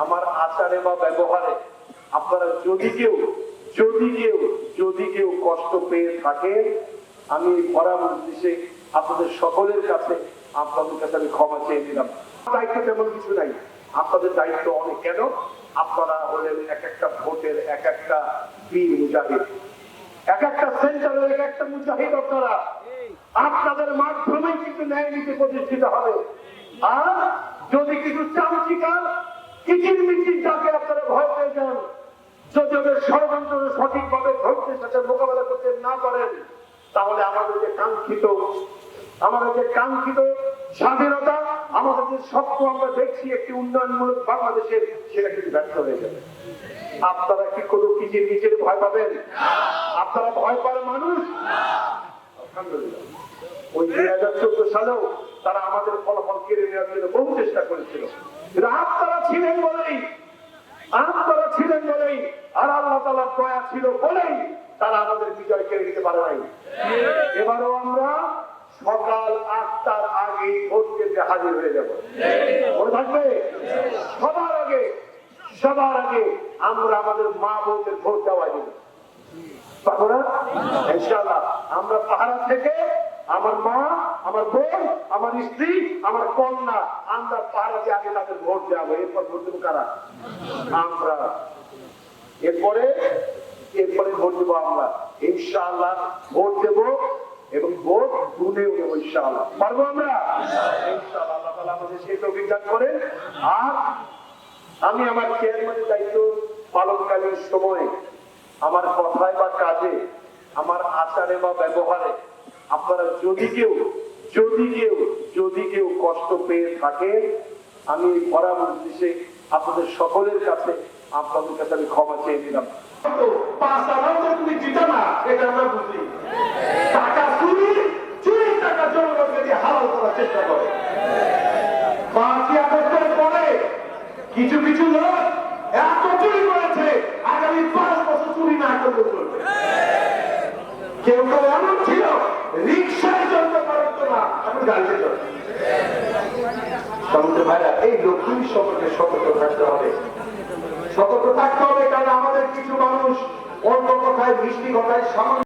আমার আচারে বা ব্যবহারে আপনারা যদি কেউ কষ্ট পেয়ে থাকে, আমি ভরা মজলিসে আপনাদের সকলের কাছে আমি ক্ষমা চেয়ে নিলাম। দায়িত্ব তেমন কিছু নাই, আপনাদের দায়িত্ব অনেক। কেন? আপনারা হলেন এক একটা ভোটের এক একটা বীর মুজাহিদ, এক একটা সেন্টারের এক একটা মুজাহিদ। আপনাদের মাধ্যমেই কিন্তু ন্যায় নীতি প্রতিষ্ঠিত হবে। আর যদি কিছু চামচিকার কিচিরমিচির যাকে আপনারা ভয় পেয়ে যান, যদি ওদের ষড়যন্ত্র সঠিকভাবে ধৈর্যের সাথে মোকাবেলা করতে না পারেন, তাহলে আমাদের যে কাঙ্ক্ষিত স্বাধীনতা, আমাদের যে স্বপ্ন আমরা দেখছি একটি উন্নয়নমূলক বাংলাদেশের, সেটা কিন্তু ব্যর্থ হয়ে যাবে। আপনারা কি কোনো কিচির মিচির ভয় পাবেন? আপনারা ভয় পাওয়ার মানুষ? আলহামদুলিল্লাহ, ওই 2014 সালেও তারা আমাদের ফলাফল কেড়ে নেওয়ার জন্য বহু চেষ্টা করেছিল। আপনারা ছিলেন বলেই আর আল্লাহ তাআলার দয়া ছিল বলেই তারা আমাদের বিজয় কেড়ে নিতে পারে নাই। এবারও আমরা সকাল 8টার আগে ভোট কেন্দ্রে হাজির হয়ে যাব। মনে থাকবে, সবার আগে আমরা আমাদের মা বোনদের ভোট দেওয়া দিব। ইনশাআল্লাহ আমরা পাহারা থেকে আমার মা, আমার বোন, আমার স্ত্রী, আমার কন্যা, আমরা পাহারা দিয়ে আগে তাদের ভোট দেওয়াবো। এরপর ভোট দেবো কারা? আমরা। এরপরে ভোট দেবো আমরা। ইনশাআল্লাহ ভোট দেব এবং ভোট গুনেও দেবো। ইনশাআল্লাহ পারবো আমরা। ইনশাআল্লাহ আল্লাহ তাআলা আমাদের সেই তৌফিক দান করেন। আর আমি আমার চেয়ারম্যানের দায়িত্ব পালনকালীন সময়ে আমার কথায় বা কাজে, আমার আচারে বা ব্যবহারে আপনারা যদি কেউ কষ্ট পেয়ে থাকে, আমি ভরা মজলিসে আপনাদের সকলের কাছে আমি ক্ষমা চেয়ে নিলাম। তুমি জিতা না, এটা আমরা বুঝি। টাকা চুরি টাকা জনগণকে দিয়ে হালাল করার চেষ্টা করে। 5ই আগস্টের পরে কিছু লোক এত চুরি করেছে, আগামী 5 বছর চুরি না করলে চলবে। কেউ এমন ছিল রিক্সায় চলতে পারতো না, এখন গাড়িতে চলবে। সমুদ্র ভাইরা, এই লক্ষ্মী সম্পর্কে সতর্ক থাকতে হবে। কারণ আমাদের কিছু মানুষ অল্প কথায়, মিষ্টি কথায়, সামান্য